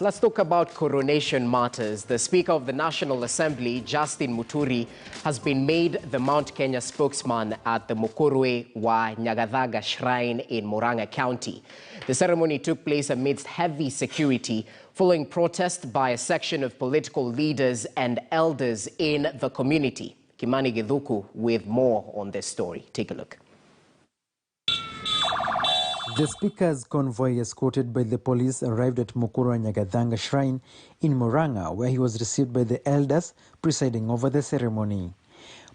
Let's talk about coronation matters. The Speaker of the National Assembly, Justin Muturi, has been made the Mount Kenya spokesman at the Mukuru wa Nyagathaga Shrine in Murang'a County. The ceremony took place amidst heavy security following protest by a section of political leaders and elders in the community. Kimani Githuku with more on this story. Take a look. The Speaker's convoy, escorted by the police, arrived at Mukuru Nyagathaga Shrine in Murang'a, where he was received by the elders presiding over the ceremony.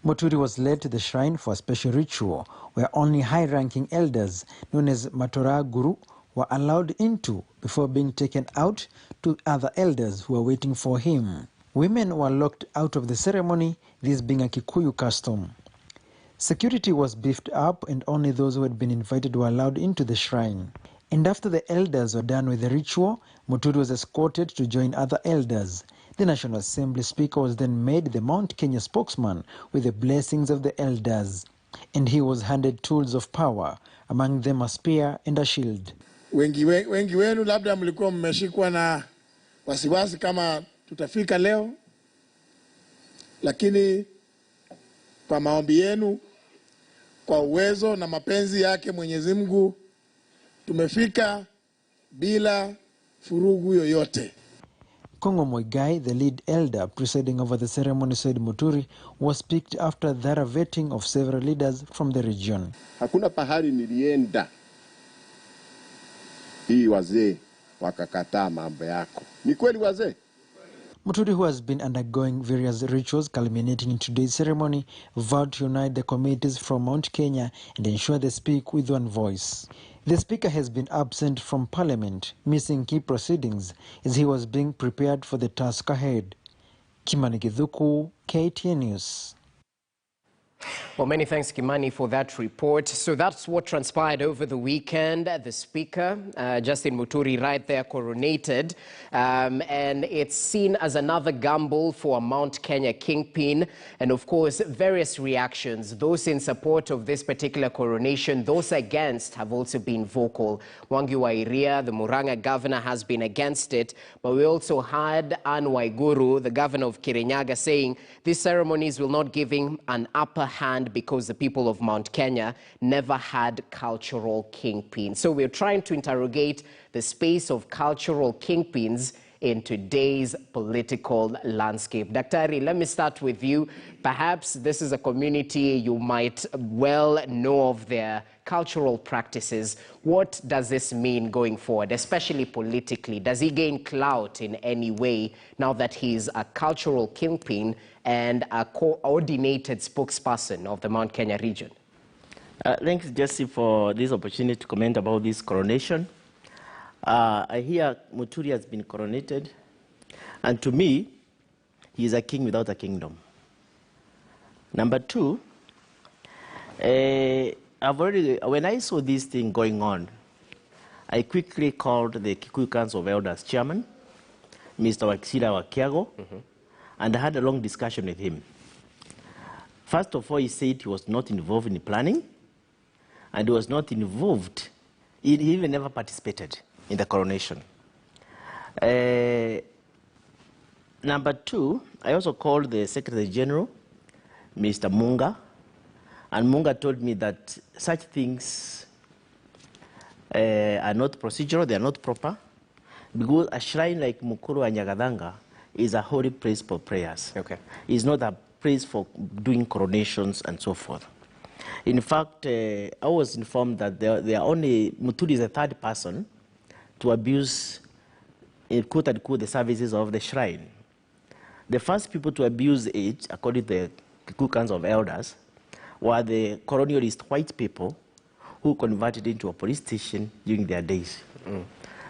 Muturi was led to the shrine for a special ritual, where only high-ranking elders, known as Matora Guru, were allowed into before being taken out to other elders who were waiting for him. Women were locked out of the ceremony, this being a Kikuyu custom. Security was beefed up and only those who had been invited were allowed into the shrine. And after the elders were done with the ritual, Muturi was escorted to join other elders. The National Assembly Speaker was then made the Mount Kenya spokesman with the blessings of the elders. And he was handed tools of power, among them a spear and a shield. Wengi wenu labda mlikuwa mmeshikwa na wasiwasi kama tutafika leo, lakini kwa maombi yenu, kwa uwezo na mapenzi yake Mwenyezi Mungu, tumefika bila furugu yoyote. Kongo Moigai, the lead elder presiding over the ceremony, said Muturi was picked after thorough vetting of several leaders from the region. Hakuna pahali nilienda hii wazee wakakataa mambo yako. Ni kweli wazee? Muturi, who has been undergoing various rituals culminating in today's ceremony, vowed to unite the communities from Mount Kenya and ensure they speak with one voice. The Speaker has been absent from Parliament, missing key proceedings as he was being prepared for the task ahead. Kimani Githuku, KTN News. Well, many thanks, Kimani, for that report. So that's what transpired over the weekend. The Speaker, Justin Muturi, right there, coronated. And it's seen as another gamble for a Mount Kenya kingpin. And of course, various reactions. Those in support of this particular coronation, those against have also been vocal. Mwangi wa Iria, the Murang'a governor, has been against it. But we also had Anne Waiguru, the governor of Kirinyaga, saying these ceremonies will not give him an upper hand because the people of Mount Kenya never had cultural kingpins. So we're trying to interrogate the space of cultural kingpins in today's political landscape. Daktari, let me start with you. Perhaps this is a community you might well know of their cultural practices. What does this mean going forward, especially politically? Does he gain clout in any way now that he's a cultural kingpin and a coordinated spokesperson of the Mount Kenya region? Thanks, Jesse, for this opportunity to comment about this coronation. I hear Muturi has been coronated, and to me, he is a king without a kingdom. Number two, when I saw this thing going on, I quickly called the Kikuyu Council of Elders chairman, Mr. Wakisira Wakiago, and I had a long discussion with him. First of all, he said he was not involved in planning, and he was not involved, he even never participated in the coronation. Number two, I also called the Secretary General, Mr. Munga, and Munga told me that such things are not procedural, they are not proper, because a shrine like Mukuru and Nyagathaga is a holy place for prayers. Okay. It's not a place for doing coronations and so forth. In fact, I was informed that they are only, Muturi is the third person to abuse, quote unquote, the services of the shrine. The first people to abuse it, according to the Kikuyu Council of Elders, were the colonialist white people who converted into a police station during their days.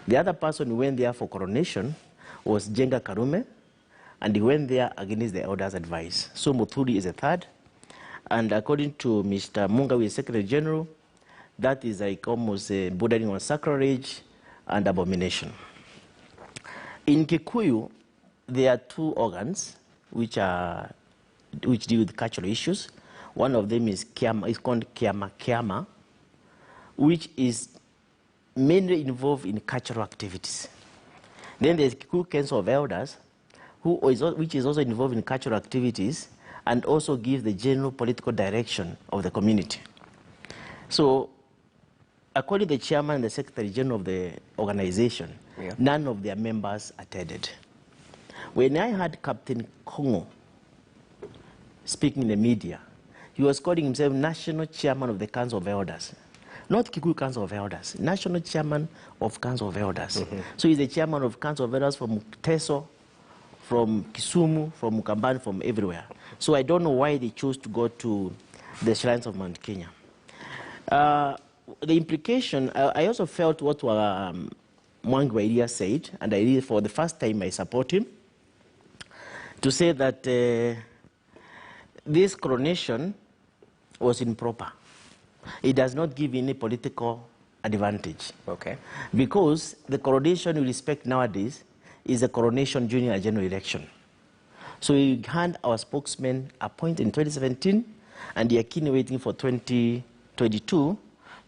The other person who went there for coronation was Jenga Koome, and he went there against the elders' advice. So Muturi is a third, and according to Mr. Munga, who is Secretary General, that is like almost bordering on sacrilege and abomination. In Kikuyu, there are two organs which deal with cultural issues. One of them is Kiama, it's called Kiama, which is mainly involved in cultural activities. Then there's Kikuyu Council of Elders, which is also involved in cultural activities and also gives the general political direction of the community. So, according to the chairman and the secretary general of the organization, none of their members attended. When I heard Captain Kongo speaking in the media, he was calling himself national chairman of the Council of Elders. Not Kikuyu Council of Elders, national chairman of Council of Elders. So he's the chairman of Council of Elders from Teso, from Kisumu, from Mukambani, from everywhere. So I don't know why they chose to go to the shrines of Mount Kenya. The implication, I also felt what Mwangi Wairia said, and I really, for the first time, I support him, to say that this coronation was improper. It does not give any political advantage. Okay. Because the coronation we respect nowadays is a coronation during a general election. So we had our spokesman appointed in 2017, and they are keenly waiting for 2022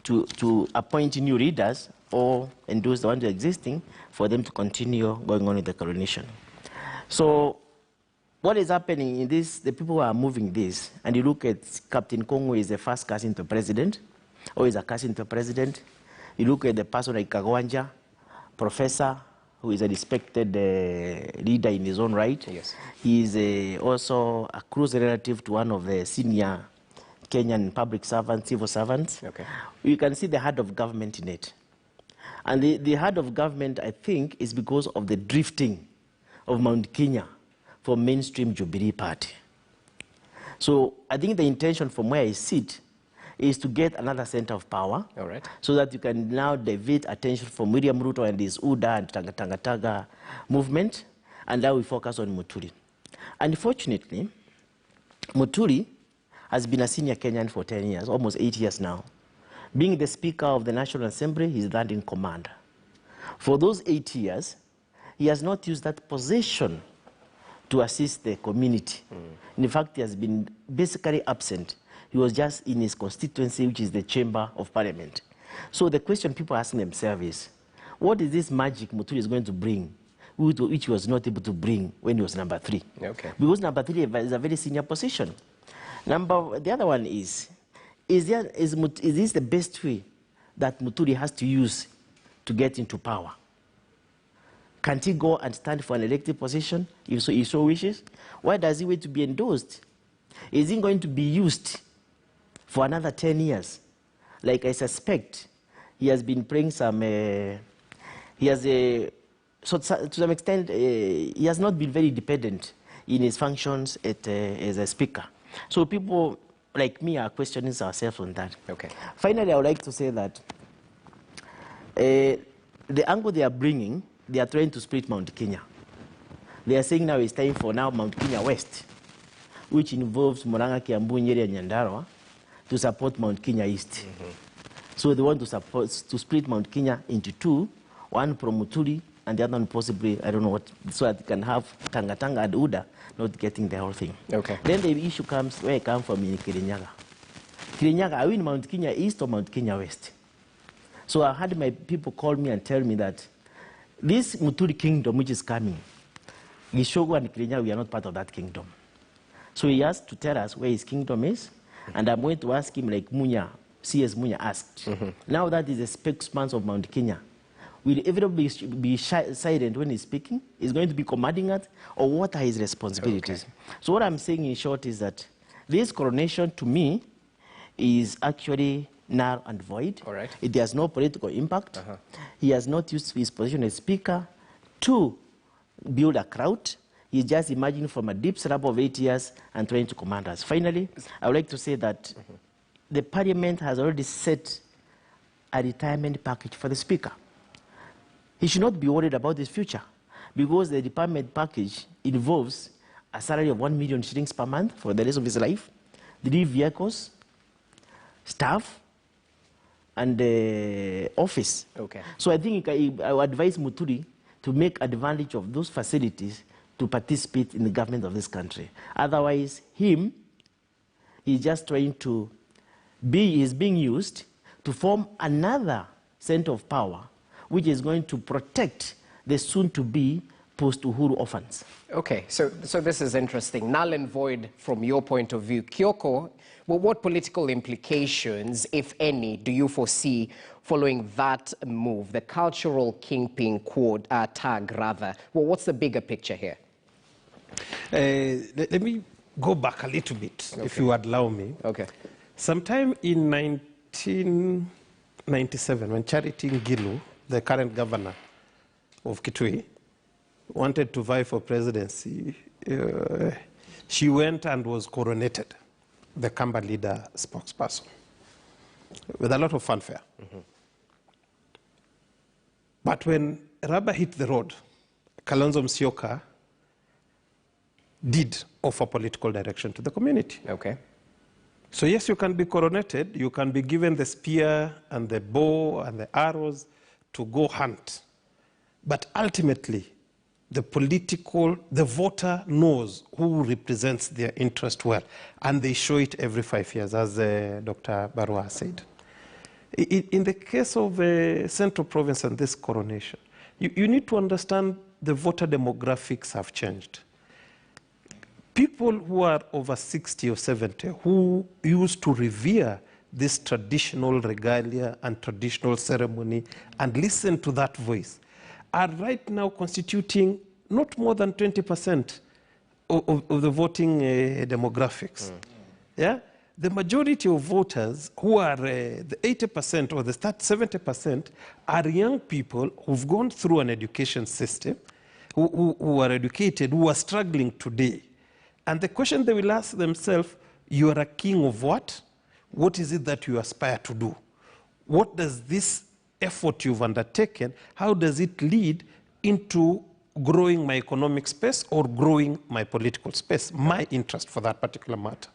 to appoint new leaders or endorse the ones existing for them to continue going on with the coronation. So what is happening in this, the people who are moving this, and you look at Captain Kongo is the first cousin to president, or is a cousin to president. You look at the person like Kagwanja, professor, who is a respected leader in his own right. Yes. He is also a close relative to one of the senior Kenyan public servants, civil servants. Okay. You can see the head of government in it. And the head of government, I think, is because of the drifting of Mount Kenya for mainstream Jubilee Party. So I think the intention from where I sit is to get another center of power. All right. So that you can now divert attention from William Ruto and his UDA and Tanga movement, and now we focus on Muturi. Unfortunately, Muturi has been a senior Kenyan for 10 years, almost 8 years now. Being the Speaker of the National Assembly, he's that in command. For those 8 years, he has not used that position to assist the community. In fact, he has been basically absent. He was just in his constituency, which is the Chamber of Parliament. So the question people are asking themselves is, what is this magic Muturi is going to bring, which he was not able to bring when he was number 3? Okay. Because number 3 is a very senior position. The other one is this the best way that Muturi has to use to get into power? Can't he go and stand for an elected position if he so wishes? Why does he wait to be endorsed? Is he going to be used for another 10 years? Like I suspect, he has been playing some, so to some extent, he has not been very dependent in his functions as a speaker. So people like me are questioning ourselves on that. Okay. Finally, I would like to say that the angle they are bringing, they are trying to split Mount Kenya. They are saying now it's time for Mount Kenya West, which involves Murang'a, Kiambu, Nyeri, and Nyandarua, to support Mount Kenya East. So they want to split Mount Kenya into 2, one from Muturi and the other one possibly, I don't know what, so that they can have Tanga and Uda not getting the whole thing. Okay. Then the issue comes where I come from in Kirinyaga. Kirinyaga, are we in Mount Kenya East or Mount Kenya West? So I had my people call me and tell me that this Muturi kingdom which is coming, Gishogo and Kirinyaga, we are not part of that kingdom. So he has to tell us where his kingdom is, and I'm going to ask him like Munya, CS Munya asked. Now that is a spokesman of Mount Kenya, will everybody be silent when he's speaking? Is going to be commanding us? Or what are his responsibilities? Okay. So what I'm saying in short is that this coronation to me is actually null and void. All right. It has no political impact. He has not used his position as speaker to build a crowd. He's just emerging from a deep slump of 8 years and trying to command us. Finally, I would like to say that the parliament has already set a retirement package for the speaker. He should not be worried about his future because the retirement package involves a salary of 1 million shillings per month for the rest of his life, 3 vehicles, staff, and office. Okay. So I think I would advise Muturi to make advantage of those facilities to participate in the government of this country. Otherwise, he's just trying to he's being used to form another center of power, which is going to protect the soon-to-be post-Uhuru orphans. Okay, so this is interesting. Null and void from your point of view. Kioko, well, what political implications, if any, do you foresee following that move, the cultural kingpin tag, rather? Well, what's the bigger picture here? Let me go back a little bit, if you would allow me. Okay. Sometime in 1997, when Charity Ngilu, the current governor of Kitui, wanted to vie for presidency, she went and was coronated, the Kamba leader spokesperson, with a lot of fanfare. But when rubber hit the road, Kalonzo Musyoka did offer political direction to the community. Okay. So yes, you can be coronated, you can be given the spear and the bow and the arrows to go hunt. But ultimately, the voter knows who represents their interest well, and they show it every 5 years, as Dr. Barua said. In the case of Central Province and this coronation, you need to understand the voter demographics have changed. People who are over 60 or 70, who used to revere this traditional regalia and traditional ceremony and listen to that voice, are right now constituting not more than 20% of the voting demographics. Yeah? The majority of voters, who are the 80% or the 70%, are young people who've gone through an education system, who are educated, who are struggling today. And the question they will ask themselves, you are a king of what? What is it that you aspire to do? What does this effort you've undertaken, how does it lead into growing my economic space or growing my political space, my interest for that particular matter?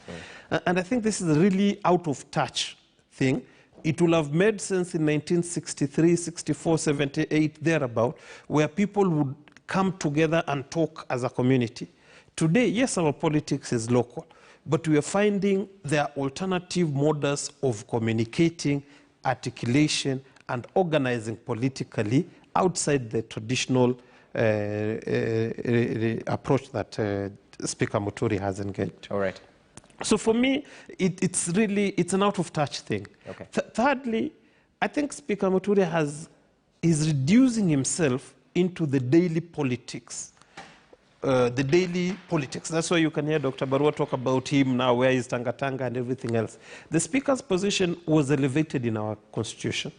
And I think this is a really out of touch thing. It will have made sense in 1963, 64, 78, thereabout, where people would come together and talk as a community. Today, yes, our politics is local, but we are finding there are alternative models of communicating, articulation, and organizing politically outside the traditional approach that Speaker Muturi has engaged. All right. So for me, it's an out-of-touch thing. Okay. Thirdly, I think Speaker Muturi is reducing himself into the daily politics. That's why you can hear Dr. Barua talk about him now, where is Tanga and everything else. The Speaker's position was elevated in our Constitution,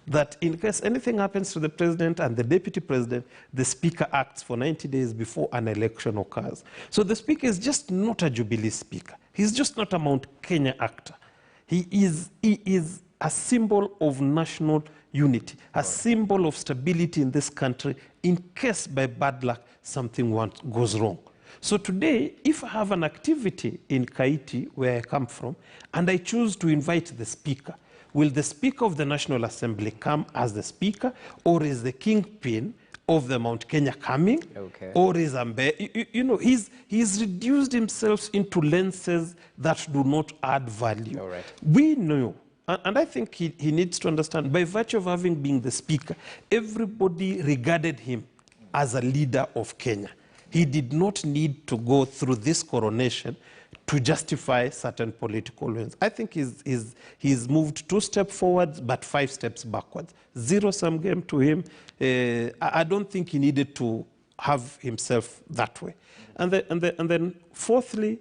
that in case anything happens to the President and the Deputy President, the Speaker acts for 90 days before an election occurs. So the Speaker is just not a Jubilee Speaker. He's just not a Mount Kenya actor. He is a symbol of national unity, a symbol of stability in this country in case by bad luck something goes wrong. So today, if I have an activity in Kaiti, where I come from, and I choose to invite the Speaker, will the Speaker of the National Assembly come as the Speaker, or is the kingpin of the Mount Kenya coming? Okay. Or is Ambe? You know, he's reduced himself into lenses that do not add value. All right. We know, and I think he needs to understand, by virtue of having been the Speaker, everybody regarded him as a leader of Kenya. He did not need to go through this coronation to justify certain political wins. I think he's moved 2 steps forward, but 5 steps backwards. Zero-sum game to him. I don't think he needed to have himself that way. And then fourthly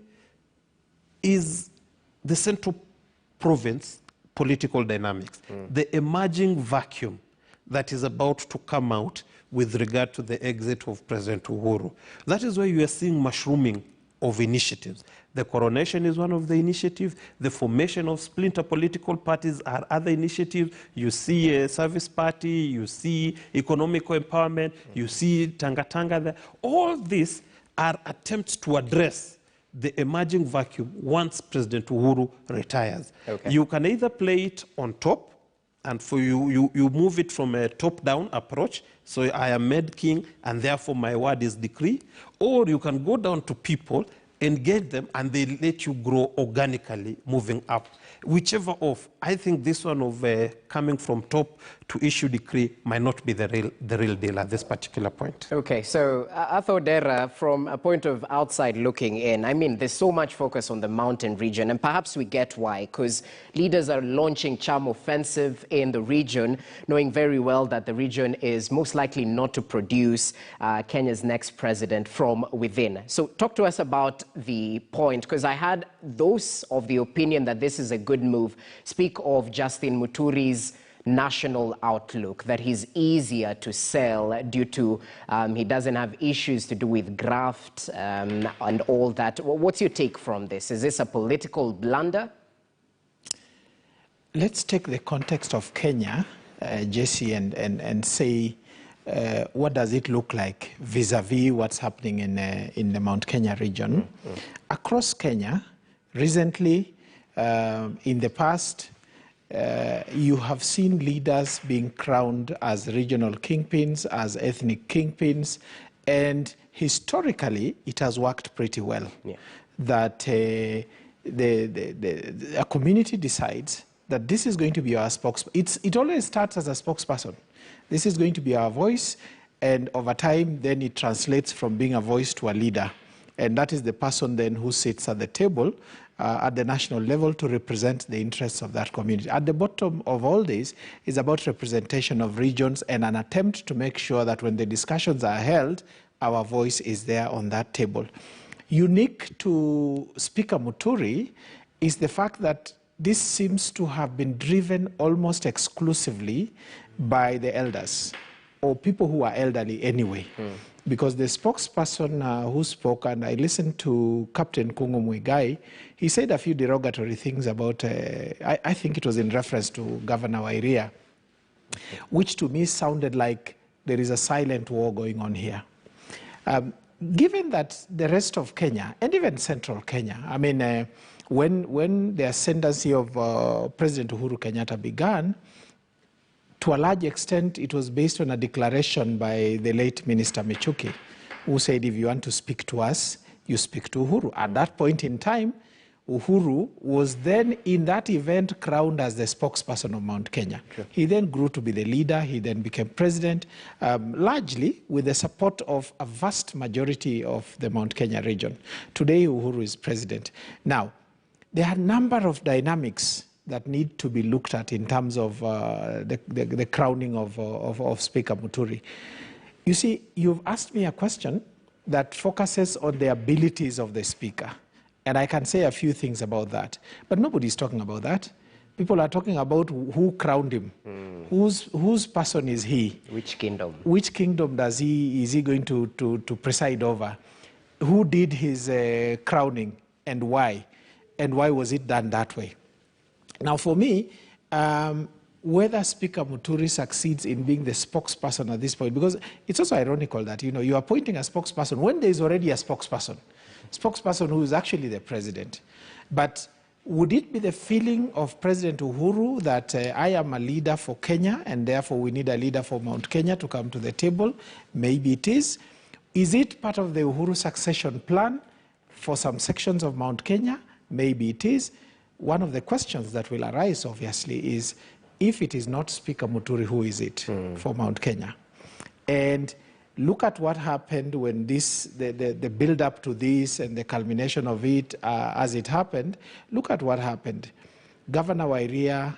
is the Central Province political dynamics, the emerging vacuum that is about to come out with regard to the exit of President Uhuru. That is why you are seeing mushrooming of initiatives. The coronation is one of the initiatives. The formation of splinter political parties are other initiatives. You see a service party, you see economical empowerment, you see Tanga there. All these are attempts to address the emerging vacuum once President Uhuru retires. Okay. You can either play it on top, and for you move it from a top-down approach, so I am made king, and therefore my word is decree, or you can go down to people, engage them, and they let you grow organically, moving up. Whichever of, I think this one of coming from top to issue decree might not be the real deal at this particular point. Okay, so Athodera, from a point of outside looking in, I mean, there's so much focus on the mountain region, and perhaps we get why, because leaders are launching charm offensive in the region, knowing very well that the region is most likely not to produce Kenya's next president from within. So talk to us about the point, because I had those of the opinion that this is a good move speak of Justin Muturi's national outlook, that he's easier to sell due to he doesn't have issues to do with graft and all that. What's your take from this? Is this a political blunder? Let's take the context of Kenya, Jesse, and say what does it look like vis-a-vis what's happening in the Mount Kenya region. Across Kenya, recently, in the past, you have seen leaders being crowned as regional kingpins, as ethnic kingpins, and historically it has worked pretty well. Yeah. That a community decides that this is going to be our spokesperson. It always starts as a spokesperson. This is going to be our voice, and over time then it translates from being a voice to a leader. And that is the person then who sits at the table at the national level to represent the interests of that community. At the bottom of all this is about representation of regions and an attempt to make sure that when the discussions are held, our voice is there on that table. Unique to Speaker Muturi is the fact that this seems to have been driven almost exclusively by the elders, or people who are elderly anyway. Because the spokesperson who spoke, and I listened to Captain Koome, he said a few derogatory things about, I think it was in reference to Governor Wairia, which to me sounded like there is a silent war going on here. Given that the rest of Kenya, and even central Kenya, I mean, when the ascendancy of President Uhuru Kenyatta began, to a large extent, it was based on a declaration by the late Minister Michuki, who said, if you want to speak to us, you speak to Uhuru. At that point in time, Uhuru was then, in that event, crowned as the spokesperson of Mount Kenya. Sure. He then grew to be the leader. He then became president, largely with the support of a vast majority of the Mount Kenya region. Today, Uhuru is president. Now, there are a number of dynamics that need to be looked at in terms of the crowning of Speaker Muturi. You see, you've asked me a question that focuses on the abilities of the Speaker. And I can say a few things about that. But nobody's talking about that. People are talking about who crowned him. Whose person is he? Which kingdom? Which kingdom is he going to preside over? Who did his crowning and why? And why was it done that way? Now, for me, whether Speaker Muturi succeeds in being the spokesperson at this point, because it's also ironical that, you are appointing a spokesperson when there is already a spokesperson who is actually the president. But would it be the feeling of President Uhuru that I am a leader for Kenya and therefore we need a leader for Mount Kenya to come to the table? Maybe it is. Is it part of the Uhuru succession plan for some sections of Mount Kenya? Maybe it is. One of the questions that will arise, obviously, is if it is not Speaker Muturi, who is it for Mount Kenya? And look at what happened when the build-up to this and the culmination of it as it happened. Look at what happened. Governor Wairia,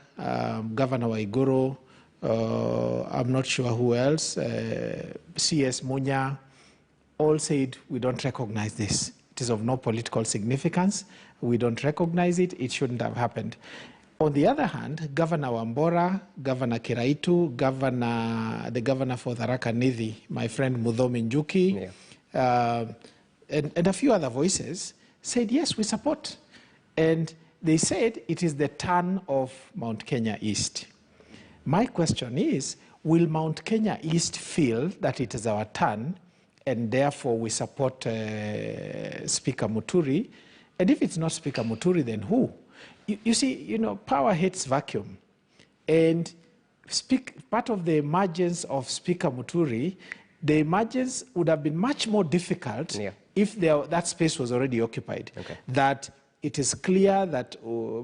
Governor Waiguru, I'm not sure who else, CS Munya, all said, we don't recognize this. It is of no political significance. We don't recognize it. It shouldn't have happened. On the other hand, Governor Wambora, Governor Kiraitu, the governor for Tharaka Nithi, my friend Muthomi Njuki, and a few other voices said, yes, we support. And they said it is the turn of Mount Kenya East. My question is, will Mount Kenya East feel that it is our turn and therefore we support Speaker Muturi? And if it's not Speaker Muturi, then who? You see, power hates vacuum. And part of the emergence of Speaker Muturi, the emergence would have been much more difficult if that space was already occupied. Okay. That it is clear that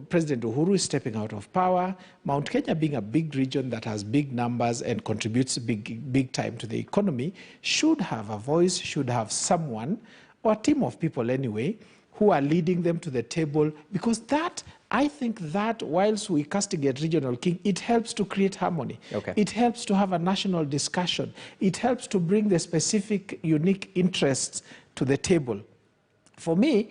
President Uhuru is stepping out of power. Mount Kenya, being a big region that has big numbers and contributes big time to the economy, should have a voice, should have someone, or a team of people anyway, who are leading them to the table, because that, I think that whilst we castigate regional king, it helps to create harmony. Okay. It helps to have a national discussion. It helps to bring the specific, unique interests to the table. For me,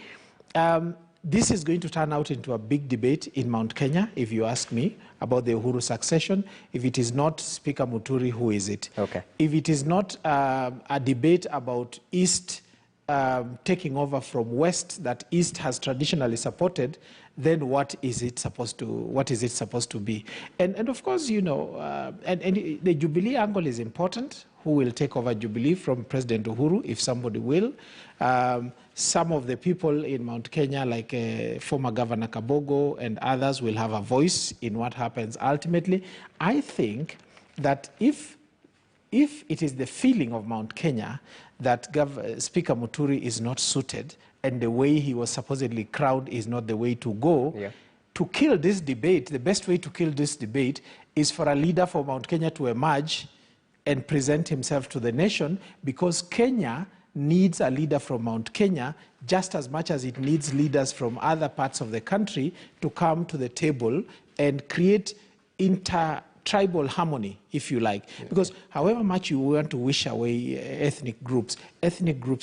this is going to turn out into a big debate in Mount Kenya, if you ask me, about the Uhuru succession. If it is not Speaker Muturi, who is it? Okay. If it is not a debate about East taking over from West that East has traditionally supported, then what is it supposed to be? And of course, you know, and the Jubilee angle is important. Who will take over Jubilee from President Uhuru, if somebody will? Some of the people in Mount Kenya, like former Governor Kabogo and others, will have a voice in what happens ultimately. I think that if it is the feeling of Mount Kenya that Speaker Muturi is not suited and the way he was supposedly crowned is not the way to go, to kill this debate, the best way to kill this debate is for a leader for Mount Kenya to emerge and present himself to the nation, because Kenya needs a leader from Mount Kenya just as much as it needs leaders from other parts of the country to come to the table and create inter-tribal harmony, if you like. Because however much you want to wish away ethnic groups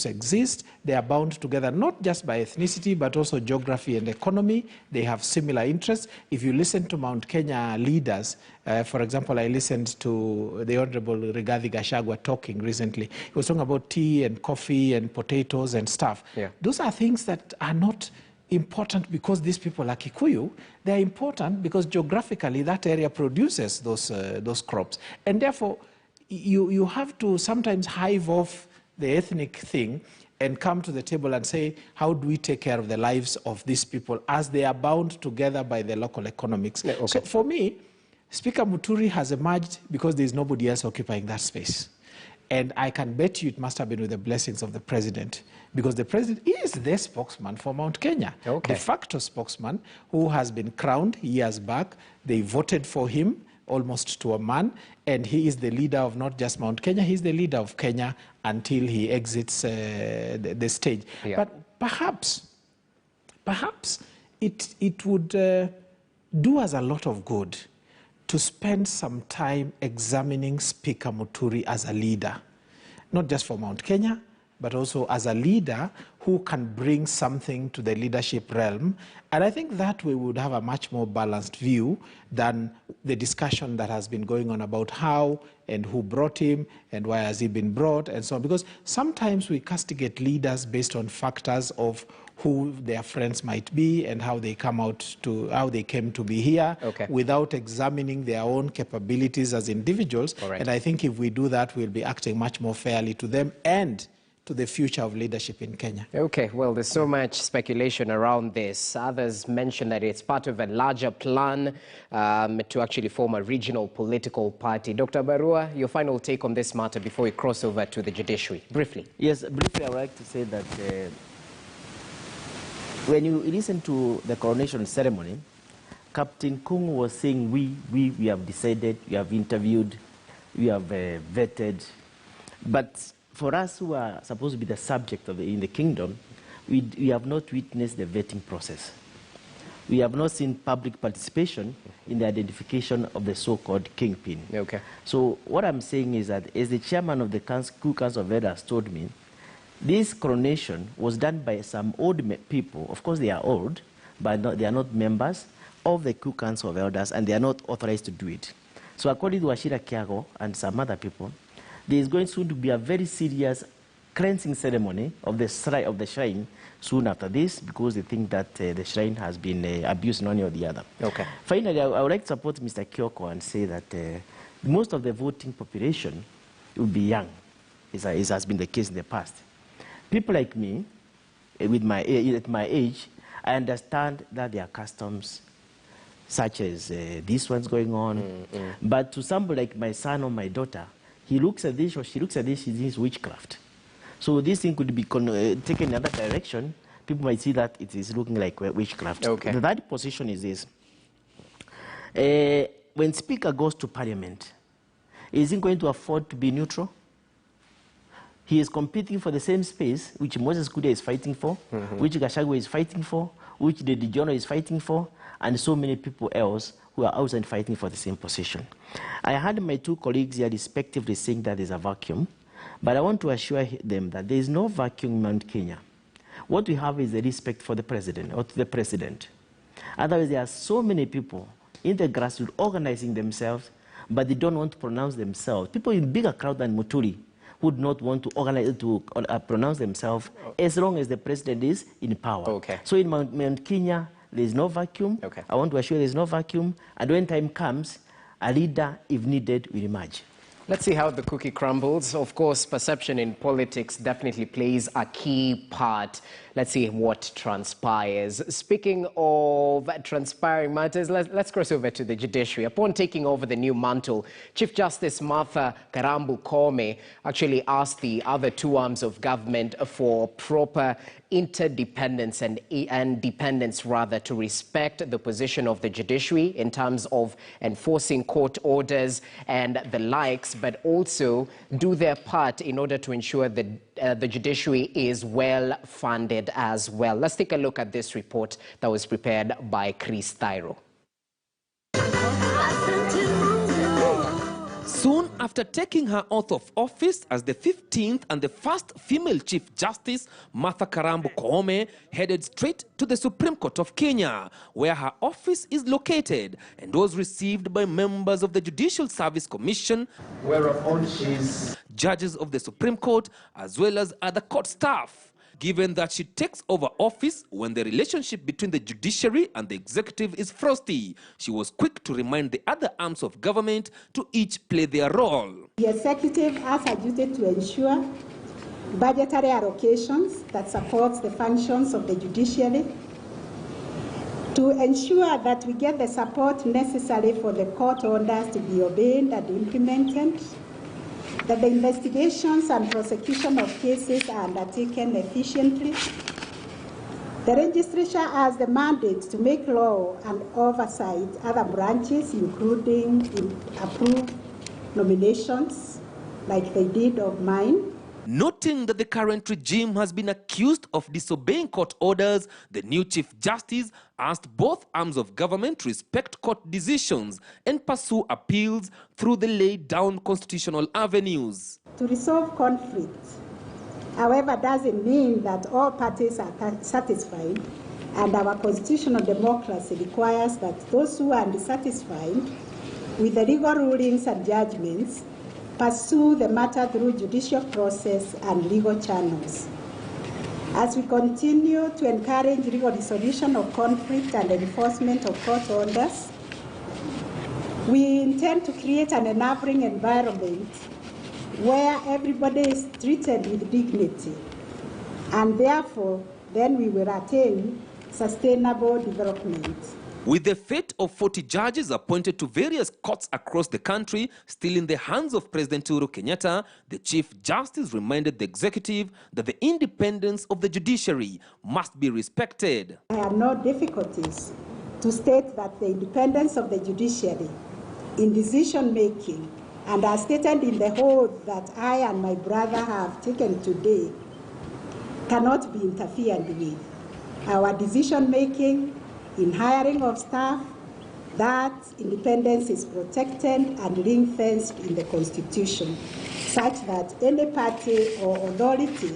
exist. They are bound together not just by ethnicity, but also geography and economy. They have similar interests. If you listen to Mount Kenya leaders, for example, I listened to the Honorable Rigathi Gachagua talking recently. He was talking about tea and coffee and potatoes and stuff. Those are things that are not important because these people are Kikuyu. They're important because geographically that area produces those crops. And therefore, you have to sometimes hive off the ethnic thing and come to the table and say, how do we take care of the lives of these people as they are bound together by the local economics? So for me, Speaker Muturi has emerged because there is nobody else occupying that space. And I can bet you it must have been with the blessings of the president, because the president is the spokesman for Mount Kenya, de facto spokesman who has been crowned years back. They voted for him almost to a man, and he is the leader of not just Mount Kenya, he's the leader of Kenya until he exits the stage. But perhaps it would do us a lot of good to spend some time examining Speaker Muturi as a leader, not just for Mount Kenya, but also as a leader who can bring something to the leadership realm. And I think that we would have a much more balanced view than the discussion that has been going on about how and who brought him and why has he been brought and so on. Because sometimes we castigate leaders based on factors of who their friends might be and how they came to be here without examining their own capabilities as individuals. And I think if we do that, we'll be acting much more fairly to them and to the future of leadership in Kenya. Okay, well, there's so much speculation around this. Others mention that it's part of a larger plan to actually form a regional political party. Dr. Barua, your final take on this matter before we cross over to the judiciary. Briefly. Yes, briefly, I would like to say that when you listen to the coronation ceremony, Captain Koome was saying, we have decided, we have interviewed, we have vetted. But for us who are supposed to be the subject of in the kingdom, we have not witnessed the vetting process. We have not seen public participation in the identification of the so-called kingpin. So what I'm saying is that, as the chairman of the Coup Council of Elders told me, this coronation was done by some old people. Of course, they are old, but they are not members of the Coup Council of Elders, and they are not authorized to do it. So according to Wachira Kiago and some other people, there is going soon to be a very serious cleansing ceremony of the shrine soon after this, because they think that the shrine has been abused in one way or the other. Finally, I would like to support Mr. Kioko and say that most of the voting population will be young, as has been the case in the past. People like me, at my age, I understand that there are customs such as this one's going on. But to somebody like my son or my daughter, he looks at this or she looks at this, this is witchcraft. So this thing could be taken in another direction people might see that it is looking like witchcraft. Okay. The third position is this. When Speaker goes to Parliament, is he going to afford to be neutral? He is competing for the same space which Moses Kudia is fighting for, which Gachagua is fighting for, which the Dijono is fighting for, and so many people else who are outside fighting for the same position. I heard my two colleagues here respectively saying that there's a vacuum, but I want to assure them that there is no vacuum in Mount Kenya. What we have is a respect for the president, or to the president. Otherwise, there are so many people in the grassroots organizing themselves, but they don't want to pronounce themselves. People in bigger crowd than Muturi would not want to organize to pronounce themselves as long as the president is in power. Okay. So in Mount Kenya, there is no vacuum. Okay. I want to assure there is no vacuum. And when time comes, a leader, if needed, will emerge. Let's see how the cookie crumbles. Of course, perception in politics definitely plays a key part. Let's see what transpires. Speaking of transpiring matters, let's cross over to the judiciary. Upon taking over the new mantle, Chief Justice Martha Koome actually asked the other two arms of government for proper interdependence and dependence, rather, to respect the position of the judiciary in terms of enforcing court orders and the likes, but also do their part in order to ensure that the judiciary is well funded as well. Let's take a look at this report that was prepared by Chris Thyro. Soon after taking her oath of office as the 15th and the first female Chief Justice, Martha Koome headed straight to the Supreme Court of Kenya, where her office is located, and was received by members of the Judicial Service Commission, whereupon she's judges of the Supreme Court, as well as other court staff. Given that she takes over office when the relationship between the judiciary and the executive is frosty, she was quick to remind the other arms of government to each play their role. The executive has a duty to ensure budgetary allocations that supports the functions of the judiciary, to ensure that we get the support necessary for the court orders to be obeyed and implemented, that the investigations and prosecution of cases are undertaken efficiently. The legislature has the mandate to make law and oversight other branches, including approved nominations, like they did of mine. Noting that the current regime has been accused of disobeying court orders, the new Chief Justice asked both arms of government to respect court decisions and pursue appeals through the laid down constitutional avenues. To resolve conflict, however, doesn't mean that all parties are satisfied, and our constitutional democracy requires that those who are dissatisfied with the legal rulings and judgments pursue the matter through judicial process and legal channels. As we continue to encourage legal resolution of conflict and enforcement of court orders, we intend to create an enabling environment where everybody is treated with dignity, and therefore then we will attain sustainable development. With the fate of 40 judges appointed to various courts across the country still in the hands of President Uhuru Kenyatta, the Chief Justice reminded the executive that the independence of the judiciary must be respected. I have no difficulties to state that the independence of the judiciary in decision-making, and as stated in the oath that I and my brother have taken today, cannot be interfered with. Our decision-making in hiring of staff, that independence is protected and ring-fenced in the Constitution, such that any party or authority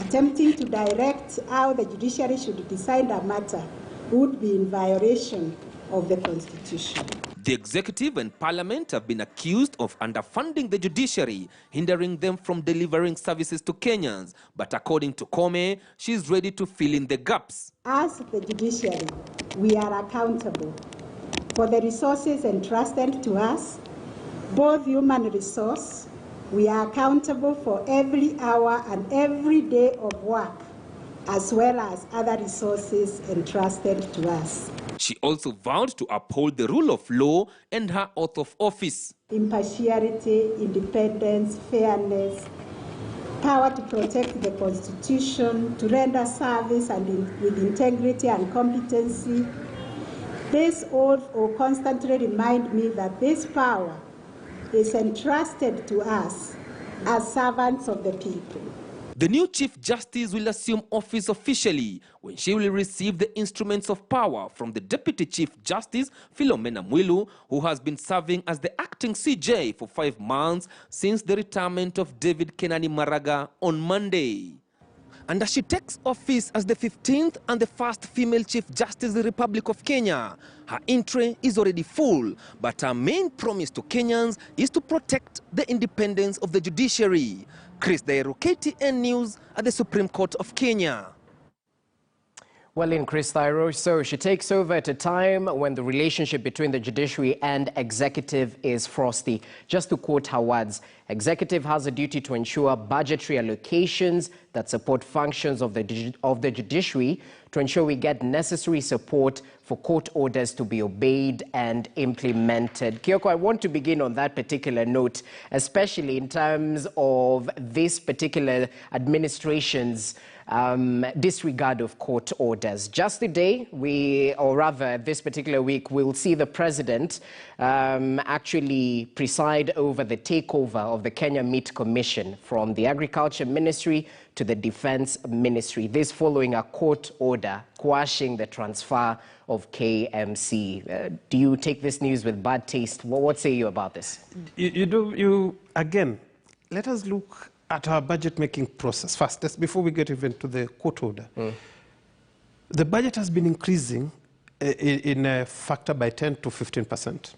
attempting to direct how the judiciary should decide a matter would be in violation of the Constitution. The executive and parliament have been accused of underfunding the judiciary, hindering them from delivering services to Kenyans. But according to Koome, she is ready to fill in the gaps. As the judiciary, we are accountable for the resources entrusted to us, both human resource. We are accountable for every hour and every day of work, as well as other resources entrusted to us. She also vowed to uphold the rule of law and her oath of office. Impartiality, independence, fairness, power to protect the Constitution, to render service and with integrity and competency. This oath will constantly remind me that this power is entrusted to us as servants of the people. The new Chief Justice will assume office officially when she will receive the instruments of power from the Deputy Chief Justice, Philomena Mwilu, who has been serving as the acting CJ for 5 months since the retirement of David Kenani Maraga on Monday. And as she takes office as the 15th and the first female Chief Justice of the Republic of Kenya, her entry is already full, but her main promise to Kenyans is to protect the independence of the judiciary. Chris Dairo, KTN News at the Supreme Court of Kenya. Well, in Chris Thairo, so she takes over at a time when the relationship between the judiciary and executive is frosty. Just to quote her words, executive has a duty to ensure budgetary allocations that support functions of the judiciary to ensure we get necessary support for court orders to be obeyed and implemented. Kyoko, I want to begin on that particular note, especially in terms of this particular administration's disregard of court orders. Just today, or rather this particular week, we'll see the president actually preside over the takeover of the Kenya Meat Commission from the Agriculture Ministry to the Defense Ministry. This following a court order quashing the transfer of KMC. Do you take this news with bad taste? What say you about this? Again, let us look at our budget-making process first, just before we get even to the court order. The budget has been increasing in a factor by 10 to 15%.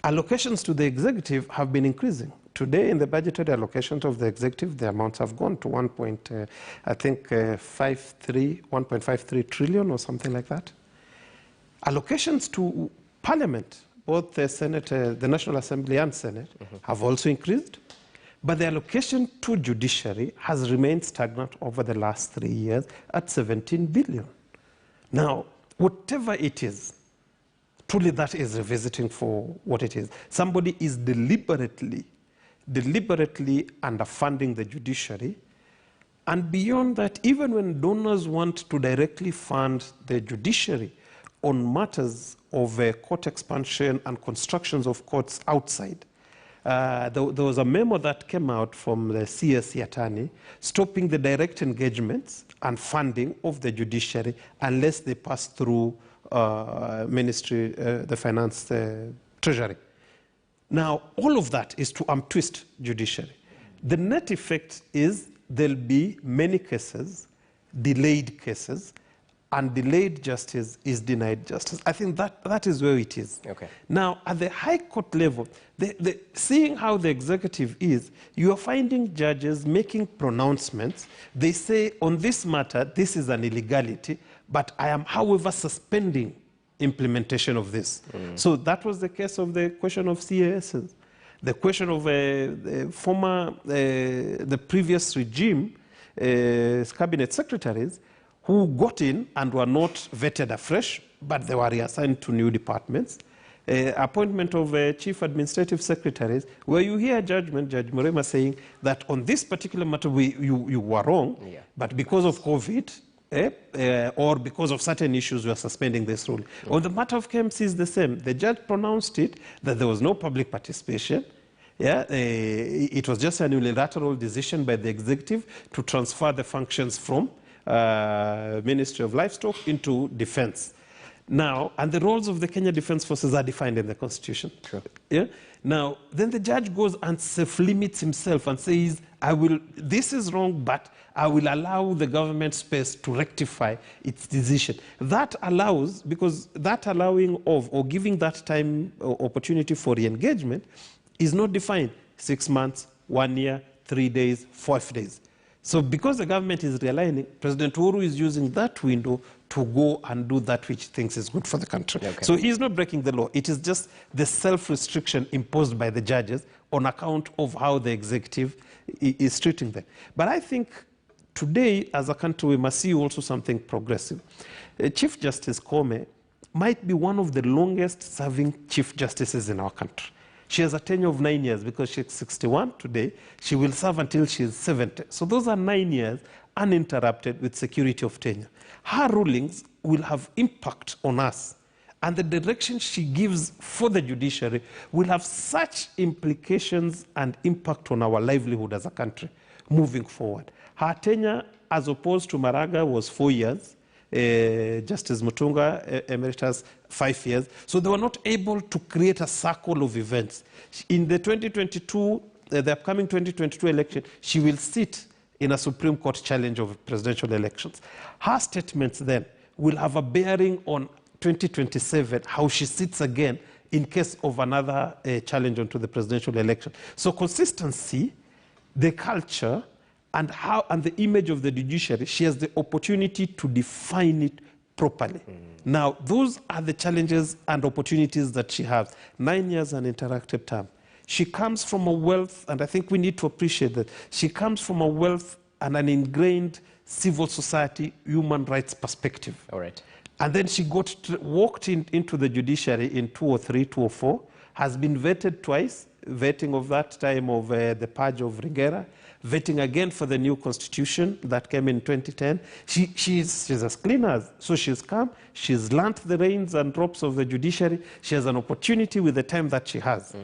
Allocations to the executive have been increasing. Today, in the budgetary allocations of the executive, the amounts have gone to 1.53 trillion or something like that. Allocations to Parliament, both the Senate, the National Assembly and Senate, have also increased. But the allocation to judiciary has remained stagnant over the last 3 years at 17 billion. Now, whatever it is, truly that is revisiting for what it is. Somebody is deliberately underfunding the judiciary. And beyond that, even when donors want to directly fund the judiciary on matters of court expansion and constructions of courts outside, there was a memo that came out from the CSC attorney stopping the direct engagements and funding of the judiciary unless they pass through ministry, the finance, treasury. Now, all of that is to untwist judiciary. The net effect is there'll be many cases, delayed cases, and delayed justice is denied justice. I think that is where it is. Okay. Now, at the High Court level, seeing how the executive is, you are finding judges making pronouncements. They say, on this matter, this is an illegality, but I am, however, suspending implementation of this. So that was the case of the question of CASs. The question of the previous regime, cabinet secretaries, who got in and were not vetted afresh, but they were reassigned to new departments. Appointment of chief administrative secretaries, where you hear judgment, Judge Murema saying that on this particular matter, you were wrong, but because of COVID, or because of certain issues, we are suspending this rule. On the matter of KMC is the same. The judge pronounced it that there was no public participation. It was just an unilateral decision by the executive to transfer the functions from Ministry of Livestock into Defense. Now, and the roles of the Kenya Defense Forces are defined in the Constitution. Sure. Now, then the judge goes and self-limits himself and says, this is wrong, but I will allow the government space to rectify its decision. That allows, because that allowing of or giving that time or opportunity for re-engagement is not defined. 6 months, 1 year, 3 days, 5 days. So because the government is realigning, President Uhuru is using that window to go and do that which he thinks is good for the country. Okay. So he's not breaking the law. It is just the self-restriction imposed by the judges on account of how the executive is treating them. But I think today, as a country, we must see also something progressive. Chief Justice Koome might be one of the longest-serving Chief Justices in our country. She has a tenure of 9 years because she's 61 today. She will serve until she's 70. So those are 9 years uninterrupted with security of tenure. Her rulings will have impact on us. And the direction she gives for the judiciary will have such implications and impact on our livelihood as a country moving forward. Her tenure, as opposed to Maraga, was 4 years. Justice Mutunga, emeritus, 5 years. So they were not able to create a circle of events. In the 2022, the upcoming 2022 election, she will sit in a Supreme Court challenge of presidential elections. Her statements then will have a bearing on 2027, how she sits again in case of another challenge onto the presidential election. So consistency, the culture, and the image of the judiciary, she has the opportunity to define it properly. Now, those are the challenges and opportunities that she has. 9 years uninterrupted term. She comes from a wealth, and I think we need to appreciate that, she comes from a wealth and an ingrained civil society human rights perspective. All right. And then she walked into the judiciary in 2003, 2004, has been vetted twice, vetting of that time of the purge of Rigera, vetting again for the new constitution that came in 2010. She's as clean as, so she's come, she's learnt the reins and ropes of the judiciary. She has an opportunity with the time that she has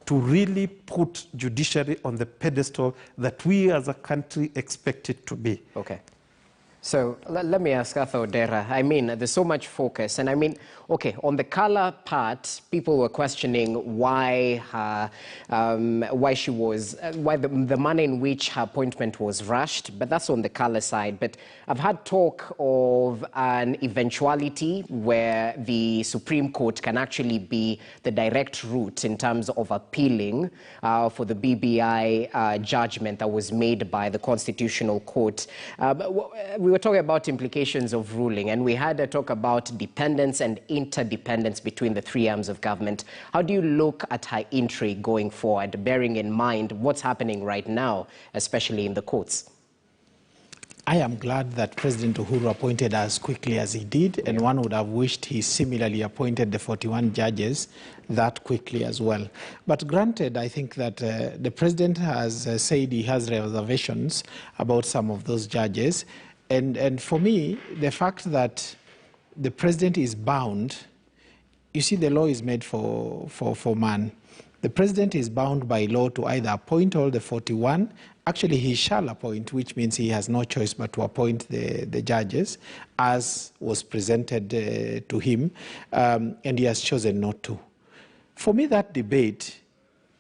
to really put judiciary on the pedestal that we as a country expect it to be. Okay. So let me ask Arthur Odera. I mean, there's so much focus. And I mean, okay, on the color part, people were questioning why the manner in which her appointment was rushed, but that's on the color side. But I've had talk of an eventuality where the Supreme Court can actually be the direct route in terms of appealing for the BBI judgment that was made by the Constitutional Court. We were talking about implications of ruling, and we had a talk about dependence and interdependence between the three arms of government. How do you look at her entry going forward, bearing in mind what's happening right now, especially in the courts? I am glad that President Uhuru appointed as quickly as he did, and one would have wished he similarly appointed the 41 judges that quickly as well. But granted, I think that the President has said he has reservations about some of those judges. And for me, the fact that the President is bound, you see, the law is made for man. The President is bound by law to either appoint all the 41. Actually, he shall appoint, which means he has no choice but to appoint the judges, as was presented to him, and he has chosen not to. For me, that debate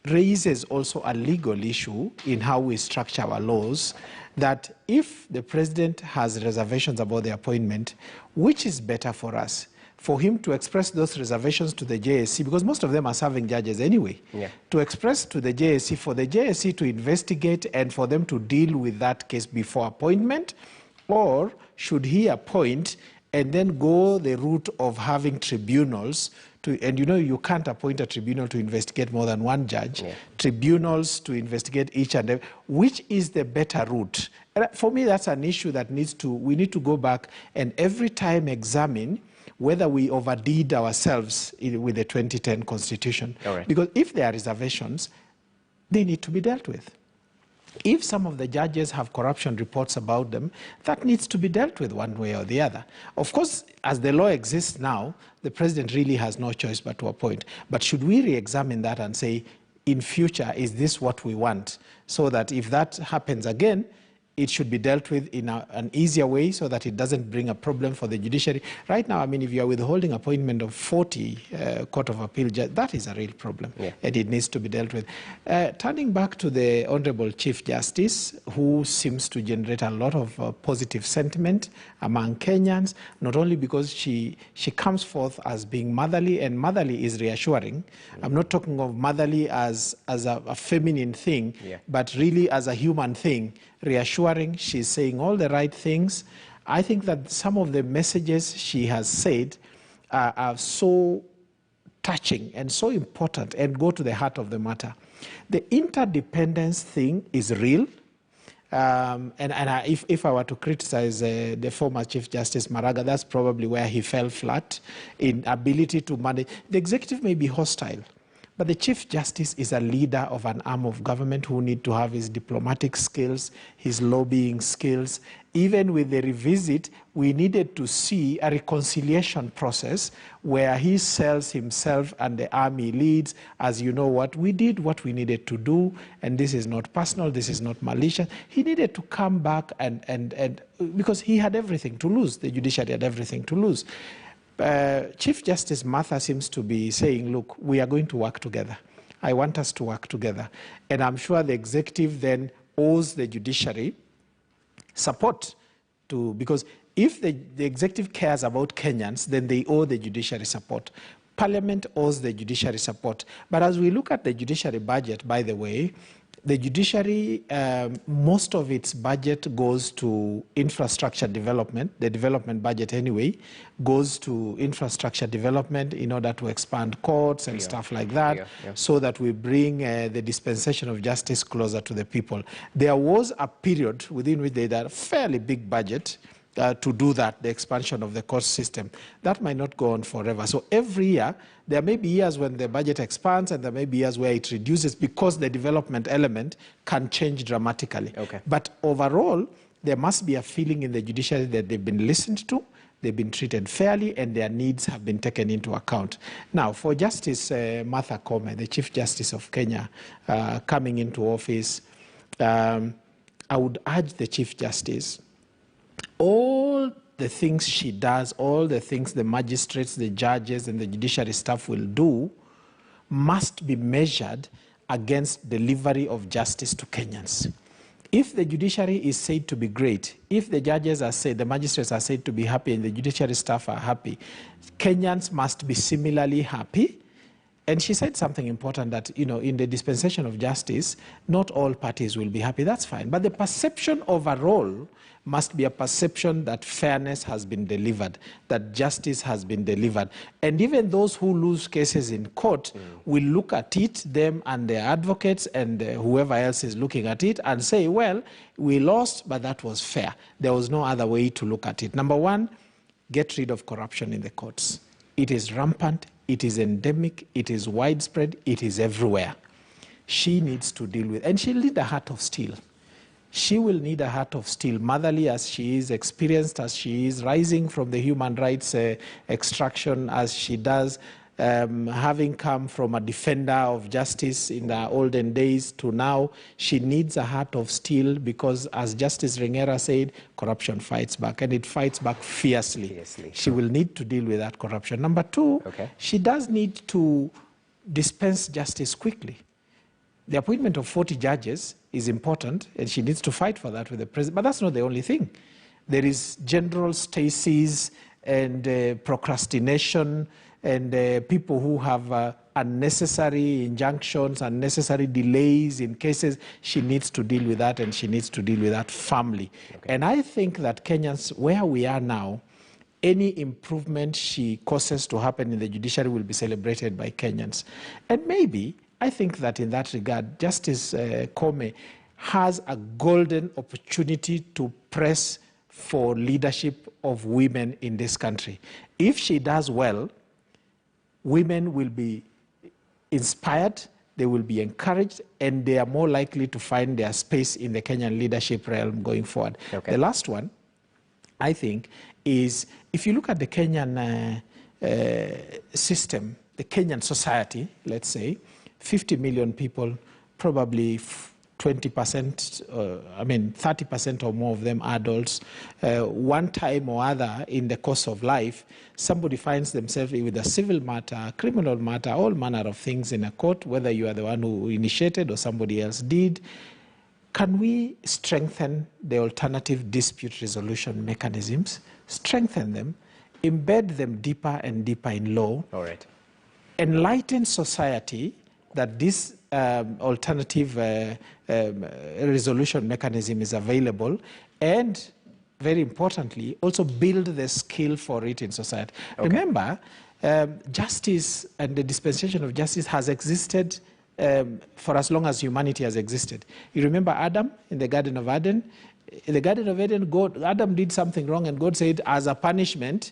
raises also a legal issue in how we structure our laws, that if the President has reservations about the appointment, which is better for us? For him to express those reservations to the JSC, because most of them are serving judges anyway, to express to the JSC, for the JSC to investigate and for them to deal with that case before appointment, or should he appoint and then go the route of having tribunals and you know, you can't appoint a tribunal to investigate more than one judge, tribunals to investigate each and every, which is the better route? And for me, that's an issue that we need to go back and every time examine whether we overdid ourselves with the 2010 Constitution. Because if there are reservations, they need to be dealt with. If some of the judges have corruption reports about them, that needs to be dealt with one way or the other. Of course, as the law exists now, the President really has no choice but to appoint. But should we re-examine that and say, in future, is this what we want? So that if that happens again, it should be dealt with in an easier way so that it doesn't bring a problem for the judiciary. Right now, I mean, if you are withholding appointment of 40 Court of Appeal judges, that is a real problem, and it needs to be dealt with. Turning back to the Honorable Chief Justice, who seems to generate a lot of positive sentiment among Kenyans, not only because she comes forth as being motherly, and motherly is reassuring. I'm not talking of motherly as a feminine thing, but really as a human thing, reassuring. She's saying all the right things. I think that some of the messages she has said are so touching and so important and go to the heart of the matter. The interdependence thing is real. If I were to criticize the former Chief Justice Maraga, that's probably where he fell flat in ability to manage. The executive may be hostile, But the Chief Justice is a leader of an arm of government who need to have his diplomatic skills, his lobbying skills. Even with the revisit, we needed to see a reconciliation process where he sells himself and the army leads, as you know what, we did what we needed to do, and this is not personal, this is not malicious. He needed to come back and because he had everything to lose, the judiciary had everything to lose. Chief Justice Martha seems to be saying, look, we are going to work together. I want us to work together. And I'm sure the executive then owes the judiciary support because if the executive cares about Kenyans, then they owe the judiciary support. Parliament owes the judiciary support. But as we look at the judiciary budget, by the way, the judiciary, most of its budget goes to infrastructure development. The development budget anyway goes to infrastructure development in order to expand courts and stuff like that, so that we bring the dispensation of justice closer to the people. There was a period within which they had a fairly big budget to do that, the expansion of the court system. That might not go on forever. So every year, there may be years when the budget expands and there may be years where it reduces because the development element can change dramatically. But overall, there must be a feeling in the judiciary that they've been listened to, they've been treated fairly, and their needs have been taken into account. Now, for Justice Martha Koome, the Chief Justice of Kenya, coming into office, I would urge the Chief Justice, all the things she does, all the things the magistrates, the judges, and the judiciary staff will do must be measured against delivery of justice to Kenyans. If the judiciary is said to be great, if the judges are said, the magistrates are said to be happy, and the judiciary staff are happy, Kenyans must be similarly happy. And she said something important that, you know, in the dispensation of justice, not all parties will be happy. That's fine. But the perception overall must be a perception that fairness has been delivered, that justice has been delivered. And even those who lose cases in court will look at it, them and their advocates and whoever else is looking at it, and say, well, we lost, but that was fair. There was no other way to look at it. Number one, get rid of corruption in the courts. It is rampant, it is endemic, it is widespread, it is everywhere. She needs to deal with, and she'll need a heart of steel. She will need a heart of steel, motherly as she is, experienced as she is, rising from the human rights extraction as she does, having come from a defender of justice in the olden days to now. She needs a heart of steel because, as Justice Ringera said, corruption fights back, and it fights back fiercely. She will need to deal with that corruption. Number two, she does need to dispense justice quickly. The appointment of 40 judges is important, and she needs to fight for that with the president. But that's not the only thing. There is general stasis and procrastination and people who have unnecessary injunctions, unnecessary delays in cases. She needs to deal with that, and she needs to deal with that firmly. And I think that Kenyans, where we are now, any improvement she causes to happen in the judiciary will be celebrated by Kenyans. And maybe, I think that in that regard, Justice Koome has a golden opportunity to press for leadership of women in this country. If she does well, women will be inspired, they will be encouraged, and they are more likely to find their space in the Kenyan leadership realm going forward. The last one, I think, is if you look at the Kenyan system, the Kenyan society, let's say, 50 million people, probably 20%, 30% or more of them adults. One time or other in the course of life, somebody finds themselves with a civil matter, criminal matter, all manner of things in a court, whether you are the one who initiated or somebody else did. Can we strengthen the alternative dispute resolution mechanisms, strengthen them, embed them deeper and deeper in law, enlighten society that this alternative resolution mechanism is available, and very importantly, also build the skill for it in society. Remember, justice and the dispensation of justice has existed for as long as humanity has existed. You remember Adam in the Garden of Eden? In the Garden of Eden, Adam did something wrong, and God said, as a punishment,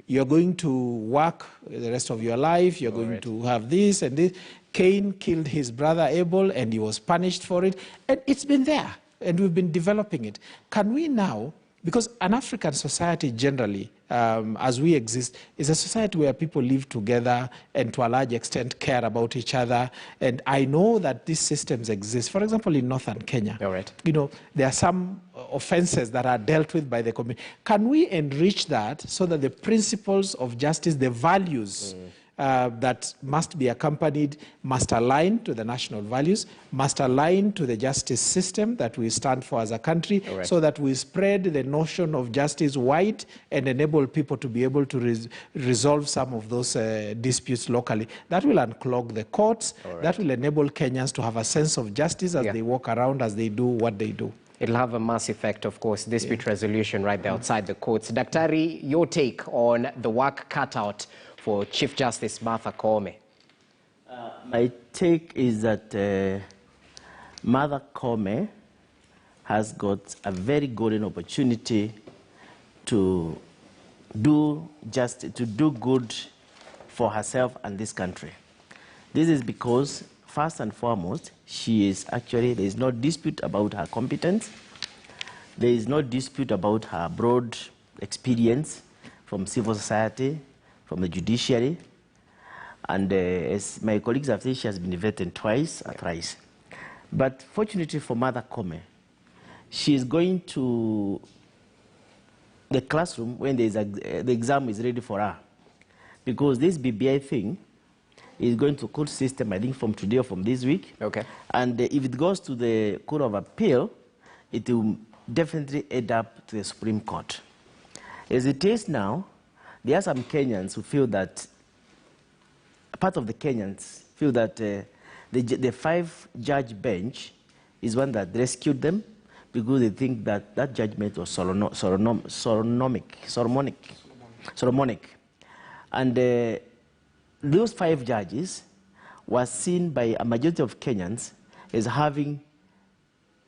you're going to work the rest of your life, you're going to have this and this. Cain killed his brother Abel and he was punished for it. And it's been there and we've been developing it. Can we now, because an African society generally, as we exist, is a society where people live together and to a large extent care about each other. And I know that these systems exist. For example, in northern Kenya, there are some offenses that are dealt with by the community. Can we enrich that so that the principles of justice, the values that must be accompanied, must align to the national values, must align to the justice system that we stand for as a country, so that we spread the notion of justice wide and enable people to be able to resolve some of those disputes locally. That will unclog the courts. That will enable Kenyans to have a sense of justice as they walk around, as they do what they do. It'll have a mass effect, of course, dispute resolution right there outside the courts. Daktari, your take on the work cut out for Chief Justice Martha Koome? My take is that Martha Koome has got a very golden opportunity to do good for herself and this country. This is because, first and foremost, there is no dispute about her competence. There is no dispute about her broad experience from civil society, from the judiciary, and as my colleagues have said, she has been vetted twice or thrice. But fortunately for Martha Koome, she is going to the classroom when the exam is ready for her, because this BBI thing is going to court system, I think, from today or from this week. And if it goes to the Court of Appeal, it will definitely end up to the Supreme Court. As it is now, there are some Kenyans who feel that, part of the Kenyans feel that the 5-judge bench is one that rescued them, because they think that that judgment was Solomonic. And those 5 judges were seen by a majority of Kenyans as having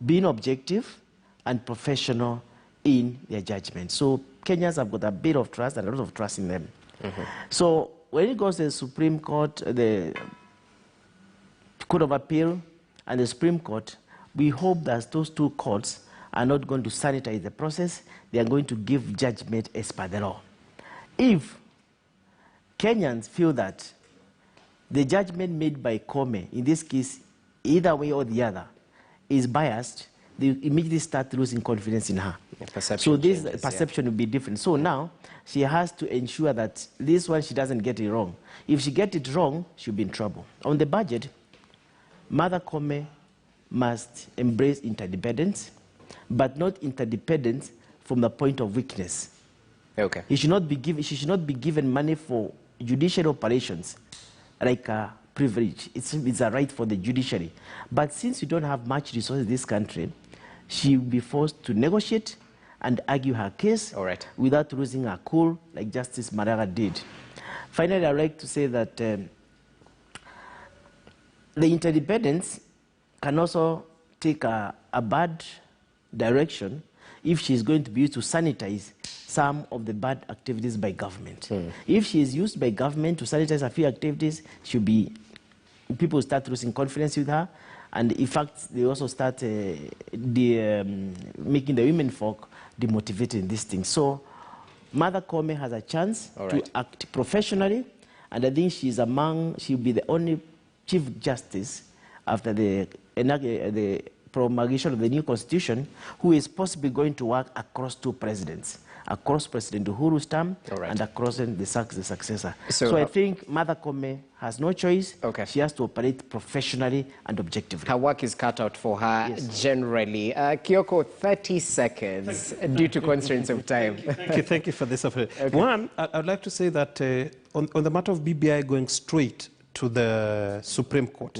been objective and professional in their judgment. So Kenyans have got a bit of trust and a lot of trust in them. So when it goes to the Supreme Court, the Court of Appeal, and the Supreme Court, we hope that those 2 courts are not going to sanitize the process. They are going to give judgment as per the law. If Kenyans feel that the judgment made by Koome, in this case, either way or the other, is biased, they immediately start losing confidence in her. So this perception will be different. So now she has to ensure that this one, she doesn't get it wrong. If she gets it wrong, she'll be in trouble. On the budget, Martha Koome must embrace interdependence, but not interdependence from the point of weakness. She should not be given money for judicial operations like a privilege. It's a right for the judiciary. But since we don't have much resources in this country, she will be forced to negotiate and argue her case without losing her cool, like Justice Maraga did. Finally, I'd like to say that the interdependence can also take a bad direction if she's going to be used to sanitize some of the bad activities by government. If she is used by government to sanitize a few activities, people start losing confidence with her. And in fact, they also start making the women folk demotivated in this thing. So Martha Koome has a chance to act professionally, and I think she'll be the only Chief Justice after the promulgation of the new constitution who is possibly going to work across 2 presidents, across President Uhuru's term and across the successor. So I think Martha Koome has no choice. She has to operate professionally and objectively. Her work is cut out for her generally. Kioko, 30 seconds due to constraints of time. Thank you for this opportunity. One, I'd like to say that on the matter of BBI going straight to the Supreme Court.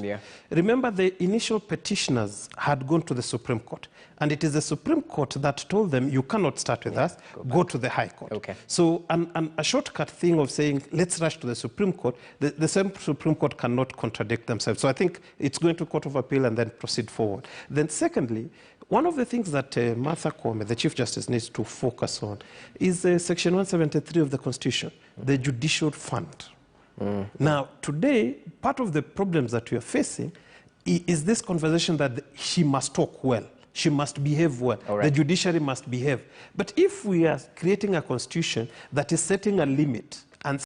Remember, the initial petitioners had gone to the Supreme Court, and it is the Supreme Court that told them, you cannot start with us, go to the High Court. So a shortcut thing of saying, let's rush to the Supreme Court, the same Supreme Court cannot contradict themselves. So I think it's going to Court of Appeal and then proceed forward. Then secondly, one of the things that Martha Koome, the Chief Justice, needs to focus on is Section 173 of the Constitution, the judicial fund. Now, today, part of the problems that we are facing is this conversation that she must talk well. She must behave well. Right. The judiciary must behave. But if we are creating a constitution that is setting a limit